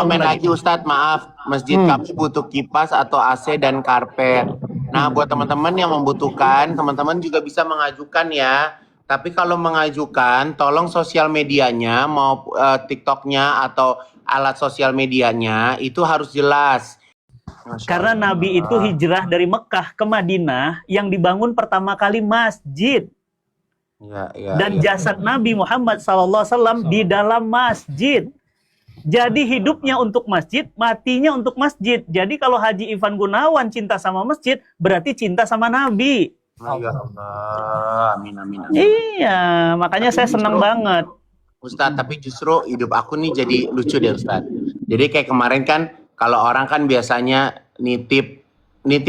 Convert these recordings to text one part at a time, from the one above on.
Komen lagi Ustadz, maaf, masjid kami butuh kipas atau AC dan karpet. Nah, buat teman-teman yang membutuhkan, teman-teman juga bisa mengajukan ya. Tapi kalau mengajukan, tolong sosial medianya, mau TikToknya atau alat sosial medianya, itu harus jelas. Karena Nabi itu hijrah dari Mekah ke Madinah, yang dibangun pertama kali masjid. Dan jasad Nabi Muhammad SAW di dalam masjid. Jadi hidupnya untuk masjid, matinya untuk masjid. Jadi kalau Haji Ivan Gunawan cinta sama masjid, berarti cinta sama Nabi. Ya Allah, amin, amin, amin. Iya, makanya saya senang banget. Ustadz, tapi justru hidup aku nih jadi lucu deh Ustadz. Jadi kayak kemarin kan, kalau orang kan biasanya nitip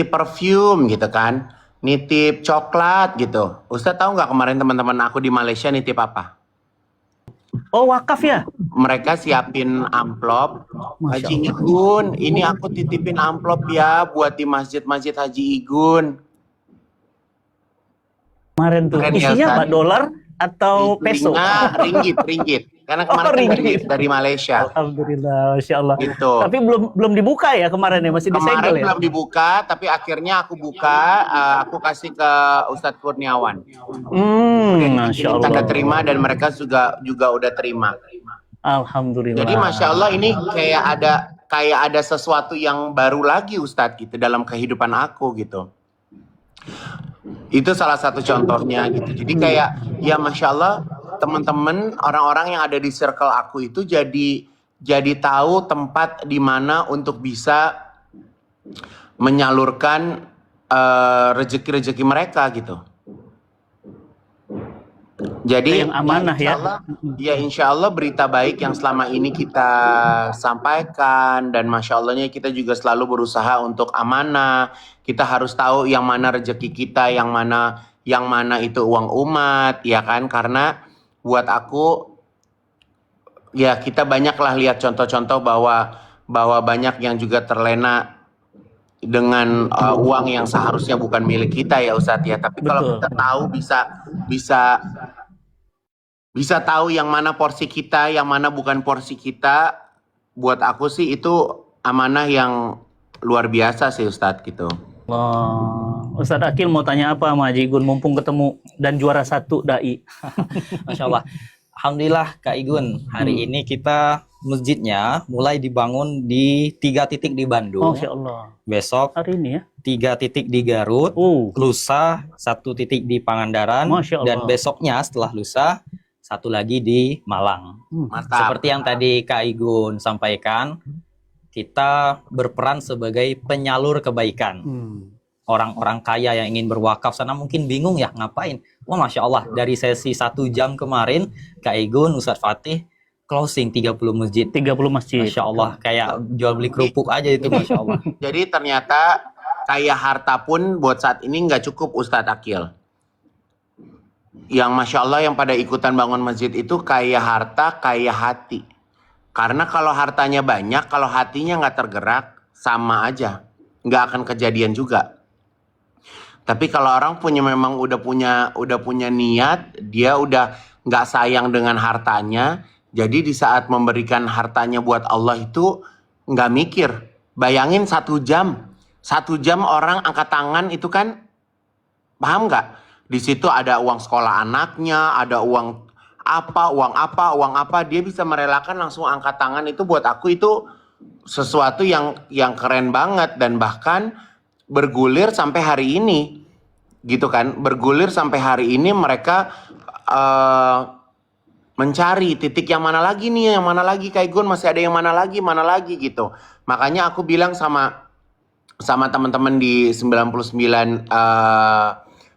perfume gitu kan, nitip coklat gitu. Ustadz tahu nggak kemarin teman-teman aku di Malaysia nitip apa? Oh, wakaf ya? Mereka siapin amplop. Haji Igun, ini aku titipin amplop ya buat di masjid-masjid Haji Igun. Kemarin tuh isinya apa, dolar atau peso? Ringgit. Karena kemarin kan dari Malaysia. Alhamdulillah, Masya Allah. Gitu. Tapi belum dibuka ya kemarin ya, masih disegel ya? Kemarin belum dibuka, tapi akhirnya aku buka, aku kasih ke Ustadz Kurniawan. Masya Allah. Tanda terima dan mereka juga udah terima. Alhamdulillah. Jadi Masya Allah ini kayak ada sesuatu yang baru lagi Ustadz gitu dalam kehidupan aku gitu. Itu salah satu contohnya gitu. Jadi kayak ya Masya Allah teman-teman orang-orang yang ada di circle aku itu jadi tahu tempat di mana untuk bisa menyalurkan rezeki-rezeki mereka gitu. Jadi yang amanah ya insya Allah berita baik yang selama ini kita sampaikan dan Masya Allahnya kita juga selalu berusaha untuk amanah. Kita harus tahu yang mana rezeki kita, yang mana itu uang umat, ya kan? Karena buat aku ya kita banyaklah lihat contoh-contoh bahwa banyak yang juga terlena dengan uang yang seharusnya bukan milik kita ya Ustadz ya. Tapi kalau kita tahu bisa tahu yang mana porsi kita, yang mana bukan porsi kita, buat aku sih itu amanah yang luar biasa sih Ustadz gitu. Ustadz Akil mau tanya apa sama Haji Igun mumpung ketemu dan juara 1 dai. Masya Allah. Alhamdulillah Kak Igun, hari ini kita masjidnya mulai dibangun di 3 titik di Bandung. Masya Allah. Besok hari ini ya 3 titik di Garut, lusa 1 titik di Pangandaran, dan besoknya setelah lusa 1 lagi di Malang. Mantap. Seperti yang tadi Kak Igun sampaikan, kita berperan sebagai penyalur kebaikan. Orang-orang kaya yang ingin berwakaf sana mungkin bingung ya ngapain. Wah Masya Allah, dari sesi 1 jam kemarin Kak Igun, Ustadz Fatih closing 30 masjid. 30 masjid. Masya Allah, kayak jual beli kerupuk aja itu Masya Allah. Jadi ternyata kaya harta pun buat saat ini nggak cukup Ustadz Akil. Yang Masya Allah yang pada ikutan bangun masjid itu kaya harta, kaya hati. Karena kalau hartanya banyak, kalau hatinya nggak tergerak, sama aja. Nggak akan kejadian juga. Tapi kalau orang memang udah punya niat, dia udah nggak sayang dengan hartanya. Jadi di saat memberikan hartanya buat Allah itu nggak mikir. Bayangin 1 jam. 1 jam orang angkat tangan itu kan, paham nggak? Di situ ada uang sekolah anaknya, ada uang apa, dia bisa merelakan langsung angkat tangan. Itu buat aku itu sesuatu yang keren banget dan bahkan bergulir sampai hari ini gitu kan. Bergulir sampai hari ini mereka mencari titik yang mana lagi nih, yang mana lagi Kak Igun, masih ada yang mana lagi gitu. Makanya aku bilang sama teman-teman di 99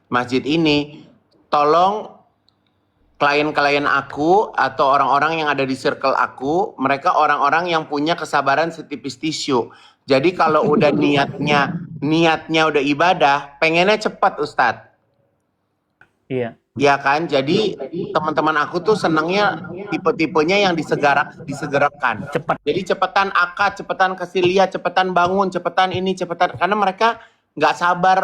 masjid ini, tolong klien-klien aku atau orang-orang yang ada di circle aku, mereka orang-orang yang punya kesabaran setipis tisu. Jadi kalau udah niatnya udah ibadah, pengennya cepat Ustadz. Iya. Ya kan, jadi teman-teman aku tuh senangnya tipe-tipenya yang disegerakan. Cepat. Jadi cepetan akad, cepetan kasih lihat, cepetan bangun, cepetan ini, cepetan. Karena mereka nggak sabar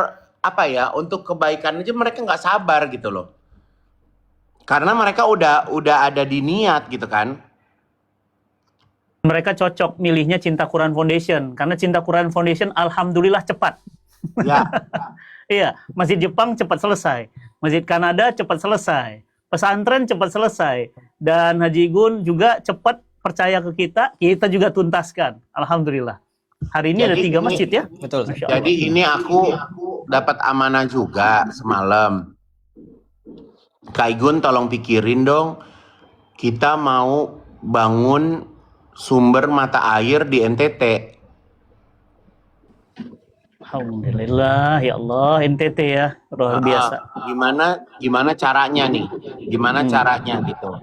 untuk kebaikan aja mereka nggak sabar gitu loh. Karena mereka udah ada di niat gitu kan. Mereka cocok milihnya Cinta Quran Foundation karena Cinta Quran Foundation alhamdulillah cepat. Ya. Iya, Masjid Jepang cepat selesai, Masjid Kanada cepat selesai, pesantren cepat selesai, dan Haji Igun juga cepat percaya ke kita juga tuntaskan. Alhamdulillah. Hari ini Jadi ada 3 ini- masjid ya. Betul. Masya Allah. Jadi ini aku dapat amanah juga semalam. Kak Igun tolong pikirin dong, kita mau bangun sumber mata air di NTT. Alhamdulillah, ya Allah, NTT ya, luar biasa. Gimana caranya nih? Gimana caranya gitu?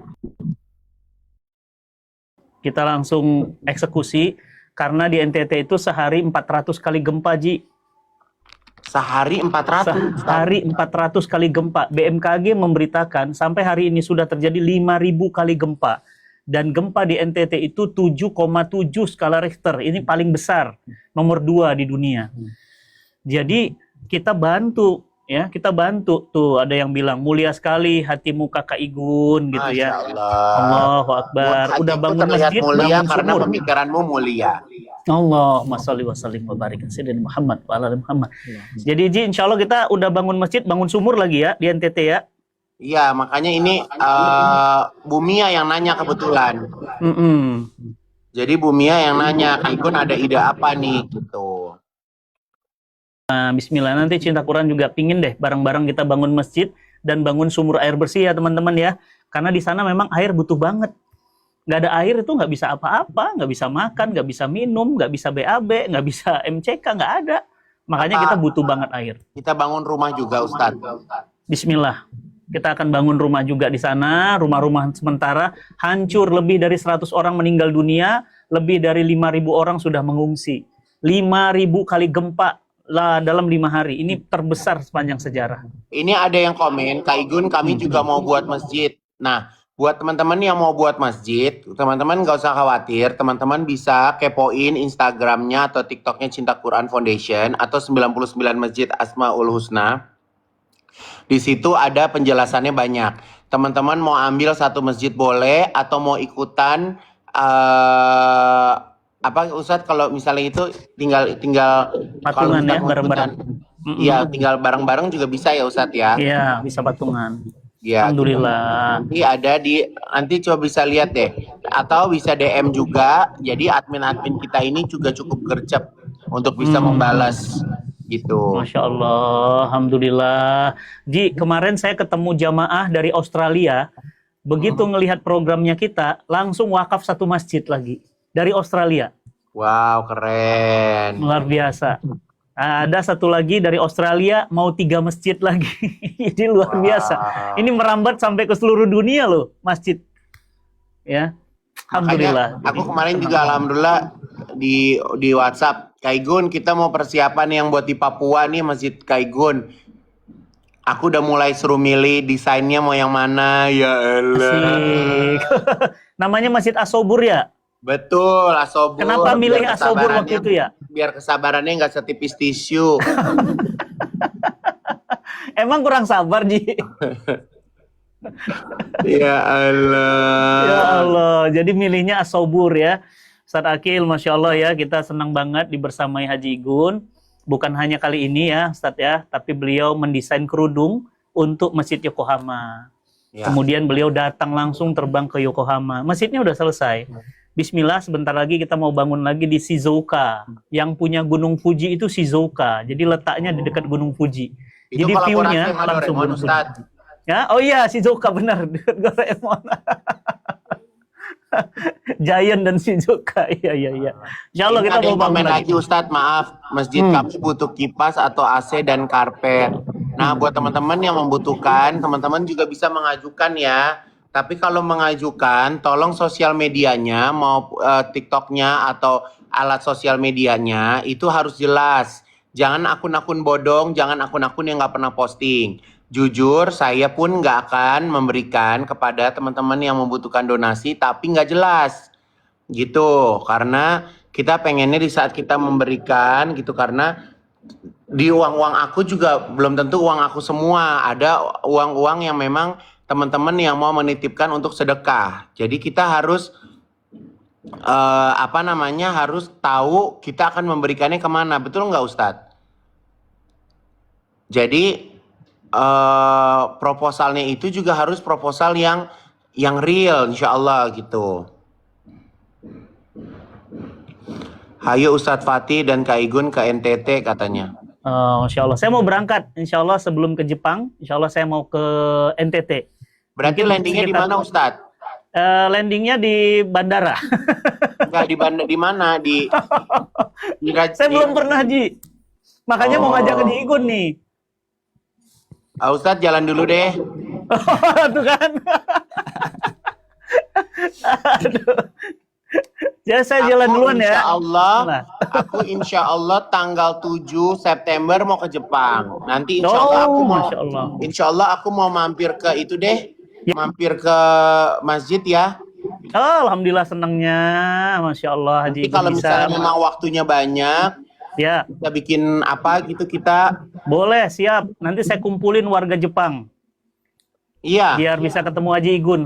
Kita langsung eksekusi karena di NTT itu sehari 400 kali gempa, Ji. Sehari 400. Sehari 400 kali gempa. BMKG memberitakan sampai hari ini sudah terjadi 5.000 kali gempa. Dan gempa di NTT itu 7,7 skala Richter. Ini paling besar, nomor 2 di dunia. Jadi kita bantu, ya, kita bantu. Tuh ada yang bilang mulia sekali hatimu Kakak Igun, gitu Masya ya. Allah. Allahu Akbar. Hatiku Udah bangun terlihat masjid, mulia bangun karena sumur. pemikiranmu mulia. Allahumma sholli wa sallim wa barik ala sayyidina Muhammad wa ala ali Muhammad. Jadi Ji, insya Allah kita udah bangun masjid, bangun sumur lagi ya di NTT ya. Iya, makanya ini Bumia yang nanya kebetulan. Mm-mm. Jadi Bumia yang nanya, Kak Igun ada ide apa nih gitu. Nah, Bismillah, nanti Cinta Quran juga pingin deh bareng-bareng kita bangun masjid dan bangun sumur air bersih ya teman-teman ya. Karena di sana memang air butuh banget. Nggak ada air itu nggak bisa apa-apa, nggak bisa makan, nggak bisa minum, nggak bisa BAB, nggak bisa MCK, nggak ada. Makanya kita butuh banget air. Kita bangun rumah juga Ustadz. Bismillah. Kita akan bangun rumah juga di sana, rumah-rumah sementara hancur, lebih dari 100 orang meninggal dunia, lebih dari 5.000 orang sudah mengungsi. 5.000 kali gempa lah dalam 5 hari. Ini terbesar sepanjang sejarah. Ini ada yang komen, Kak Igun kami juga mau buat masjid. Nah, buat teman-teman yang mau buat masjid, teman-teman nggak usah khawatir, teman-teman bisa kepoin Instagramnya atau TikToknya Cinta Quran Foundation atau 99 Masjid Asmaul Husna. Di situ ada penjelasannya banyak. Teman-teman mau ambil satu masjid boleh atau mau ikutan apa Ustadz kalau misalnya itu tinggal kalau Patungan kita ya, mau bareng-bareng. ikutan, iya tinggal bareng-bareng juga bisa ya Ustadz ya. Iya, bisa patungan. Ya, Alhamdulillah. nanti ada nanti coba bisa lihat deh atau bisa DM juga. Jadi admin-admin kita ini juga cukup gercep untuk bisa membalas gitu. Masya Allah, Alhamdulillah. Ji, kemarin saya ketemu jamaah dari Australia. Begitu ngelihat programnya kita, langsung wakaf satu masjid lagi. Dari Australia. Wow, keren. Luar biasa. Ada satu lagi dari Australia, mau 3 masjid lagi. Jadi luar biasa. Ini merambat sampai ke seluruh dunia loh, masjid. Ya, Alhamdulillah. Makanya, aku kemarin juga alhamdulillah di WhatsApp, Kaigun kita mau persiapan yang buat di Papua nih Masjid Kaigun. Aku udah mulai suruh milih desainnya mau yang mana, ya Allah. Asik. Namanya Masjid Asobur ya? Betul, Asobur. Kenapa milih Biar Asobur waktu itu ya? Biar kesabarannya nggak setipis tisu. Emang kurang sabar, Ji? Ya Allah. Ya Allah, jadi milihnya Asobur ya. Ustaz Akil, Masya Allah ya, kita senang banget dibersamai Haji Igun. Bukan hanya kali ini ya, Ustaz ya, tapi beliau mendesain kerudung untuk Masjid Yokohama. Ya. Kemudian beliau datang langsung terbang ke Yokohama. Masjidnya udah selesai. Bismillah, sebentar lagi kita mau bangun lagi di Shizuoka. Yang punya Gunung Fuji itu Shizuoka. Jadi letaknya di dekat Gunung Fuji. Itu Jadi kolaborasi view-nya sama langsung Doraemon, Gunung Fuji. Ustaz. Ya, oh iya, Shizuoka benar, dekat Doraemon. Giant dan Shizuoka. Iya. Insyaallah Ini kita ada mau yang bangun komen lagi. lagi Ustadz, maaf, masjid kami butuh kipas atau AC dan karpet. Nah, buat teman-teman yang membutuhkan, teman-teman juga bisa mengajukan ya. Tapi kalau mengajukan, tolong sosial medianya, mau TikToknya atau alat sosial medianya, itu harus jelas. Jangan akun-akun bodong, jangan akun-akun yang nggak pernah posting. Jujur, saya pun nggak akan memberikan kepada teman-teman yang membutuhkan donasi, tapi nggak jelas. Gitu, karena kita pengennya di saat kita memberikan gitu, karena di uang-uang aku juga belum tentu uang aku semua. Ada uang-uang yang memang teman-teman yang mau menitipkan untuk sedekah. Jadi kita harus apa namanya, harus tahu kita akan memberikannya kemana, betul nggak Ustadz? Jadi proposalnya itu juga harus proposal yang real, insya Allah gitu. Hayo Ustadz Fatih dan Kak Igun ke NTT katanya. Insya Allah. Saya mau berangkat. Insya Allah sebelum ke Jepang, Insya Allah saya mau ke NTT. Berarti Mungkin landingnya di mana Ustadz? Landingnya di bandara. Enggak di bandara, di mana? Saya belum pernah, Ji. Makanya mau ngajak ke Ji Igun nih. Ustadz jalan dulu deh. Tuh kan. Aduh. Ya saya jalan duluan ya. Aku insya Allah tanggal 7 September mau ke Jepang. Nanti insya Allah aku mau, insya Allah aku mau mampir ke itu deh, mampir ke masjid ya. Alhamdulillah senangnya, Masya Allah. Nanti kalau misalnya memang waktunya banyak, ya kita bikin apa gitu kita. Boleh, siap. Nanti saya kumpulin warga Jepang. Iya. Biar bisa ketemu Haji Igun.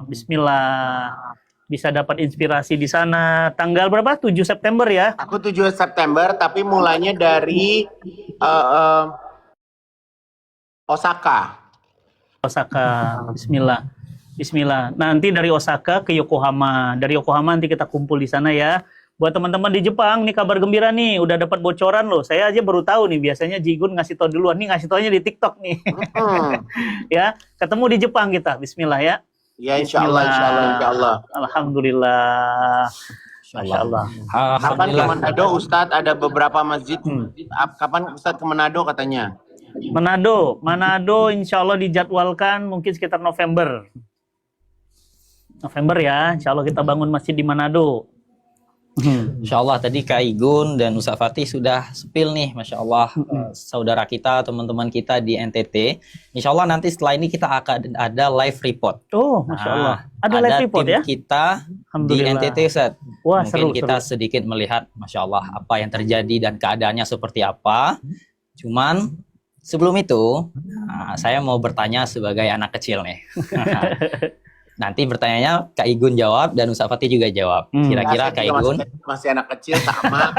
Bismillah. Bisa dapat inspirasi di sana. Tanggal berapa? 7 September ya? Aku 7 September, tapi mulainya dari Osaka. Osaka. Bismillah. Bismillah. Nanti dari Osaka ke Yokohama. Dari Yokohama nanti kita kumpul di sana ya. Buat teman-teman di Jepang, nih kabar gembira nih. Udah dapat bocoran loh. Saya aja baru tahu nih. Biasanya Jigun ngasih tahu duluan. Nih ngasih taunya di TikTok nih. Ya, ketemu di Jepang kita. Bismillah ya. Ya, insya Allah, insya Allah, insya Allah. Alhamdulillah. Masya Allah. Kapan ke Manado, Ustadz? Ada beberapa masjid. Kapan Ustadz ke Manado katanya? Manado, insya Allah dijadwalkan mungkin sekitar November. November ya, insya Allah kita bangun masjid di Manado. Insya Allah tadi Kak Igun dan Ustaz Fatih sudah spill nih, Masya Allah, saudara kita, teman-teman kita di NTT. Insya Allah nanti setelah ini kita akan ada live report. Oh, Masya Allah. Ada live report tim ya? Kita di NTT, Ustaz. Wah, mungkin seru, kita sedikit melihat, Masya Allah, apa yang terjadi dan keadaannya seperti apa. Cuman sebelum itu, saya mau bertanya sebagai anak kecil nih. Nanti bertanyanya Kak Igun jawab dan Ustaz Fatih juga jawab. Kira-kira Kak Igun masih anak kecil sama.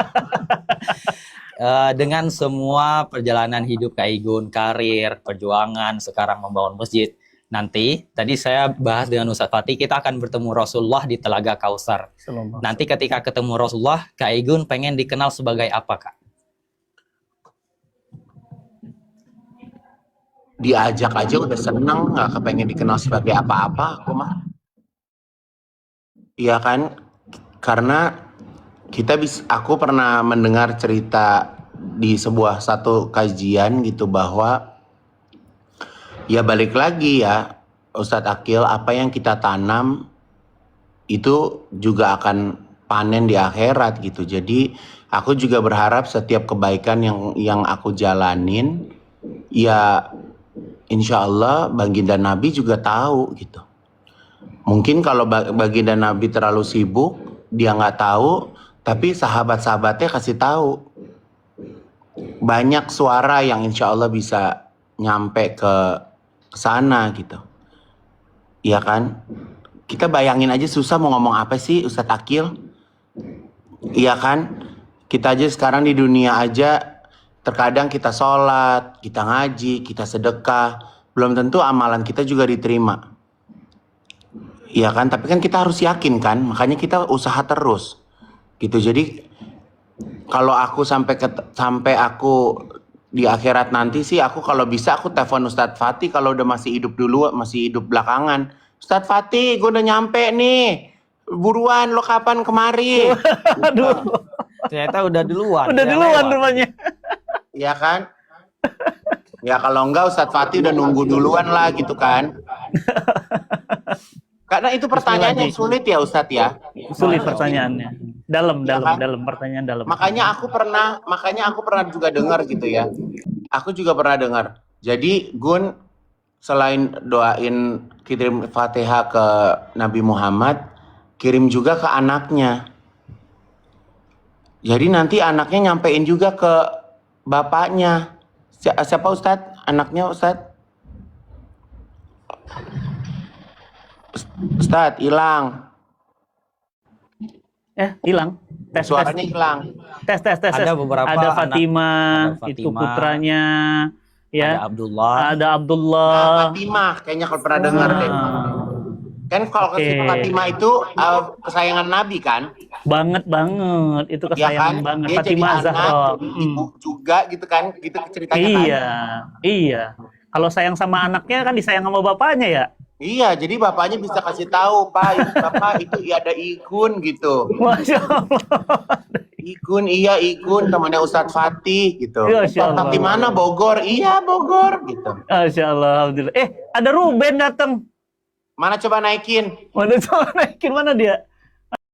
Dengan semua perjalanan hidup Kak Igun, karir, perjuangan, sekarang membangun masjid. Nanti tadi saya bahas dengan Ustaz Fatih, kita akan bertemu Rasulullah di Telaga Kausar. Nanti ketika ketemu Rasulullah, Kak Igun pengen dikenal sebagai apa, Kak? Diajak aja udah seneng, nggak kepengen dikenal sebagai apa-apa aku mah. Iya kan, karena aku pernah mendengar cerita di sebuah satu kajian gitu bahwa ya balik lagi ya Ustadz Akil, apa yang kita tanam itu juga akan panen di akhirat gitu. Jadi aku juga berharap setiap kebaikan yang aku jalanin ya insya Allah baginda Nabi juga tahu gitu. Mungkin kalau baginda Nabi terlalu sibuk, dia nggak tahu, tapi sahabat-sahabatnya kasih tahu. Banyak suara yang insya Allah bisa nyampe ke sana gitu. Iya kan? Kita bayangin aja susah mau ngomong apa sih Ustadz Akil? Iya kan? Kita aja sekarang di dunia aja terkadang kita sholat, kita ngaji, kita sedekah, belum tentu amalan kita juga diterima. Iya kan, tapi kan kita harus yakin kan, makanya kita usaha terus. Gitu. Jadi kalau aku sampai aku di akhirat nanti sih, aku kalau bisa aku telepon Ustadz Fatih kalau udah masih hidup dulu, masih hidup belakangan. Ustadz Fatih, gue udah nyampe nih. Buruan, lo kapan kemari? Aduh. Ternyata udah duluan. Udah duluan rupanya. Iya kan? Ya kalau enggak Ustadz Fatih udah nunggu duluan lah gitu kan. Karena itu pertanyaannya sulit ya Ustadz ya. Sulit pertanyaannya. Dalam pertanyaan dalam. Makanya aku pernah juga dengar gitu ya. Aku juga pernah dengar. Jadi Gun selain doain kirim Fatihah ke Nabi Muhammad, kirim juga ke anaknya. Jadi nanti anaknya nyampein juga ke bapaknya. Siapa Ustadz? Anaknya Ustadz? Ustadz hilang. Hilang. Tes. Suaranya hilang. Tes. Ada beberapa Ada anak- Fatimah, ada itu Fatimah, putranya, ya. Ada Abdullah. Ada Abdullah. Fatimah, kayaknya kalau pernah dengar deh. Kan kalau Oke. Fatimah itu kesayangan Nabi kan? Banget. Itu Ya kan? kesayangan banget. Dia jadi Fatimah anak, Zahra. jadi ibu juga gitu kan? Gitu ceritanya kan? Iya. Kalau sayang sama anaknya kan disayang sama bapaknya ya. Iya, jadi bapaknya bisa kasih tahu, Pak, Bapak itu ada Igun gitu. Masya Allah. Igun, temannya Ustadz Fatih gitu. Ya, Masya Allah. Di mana Bogor? Iya, Bogor gitu. Masya Allah. Alhamdulillah. Ada Ruben datang. Mana coba naikin? Mana dia?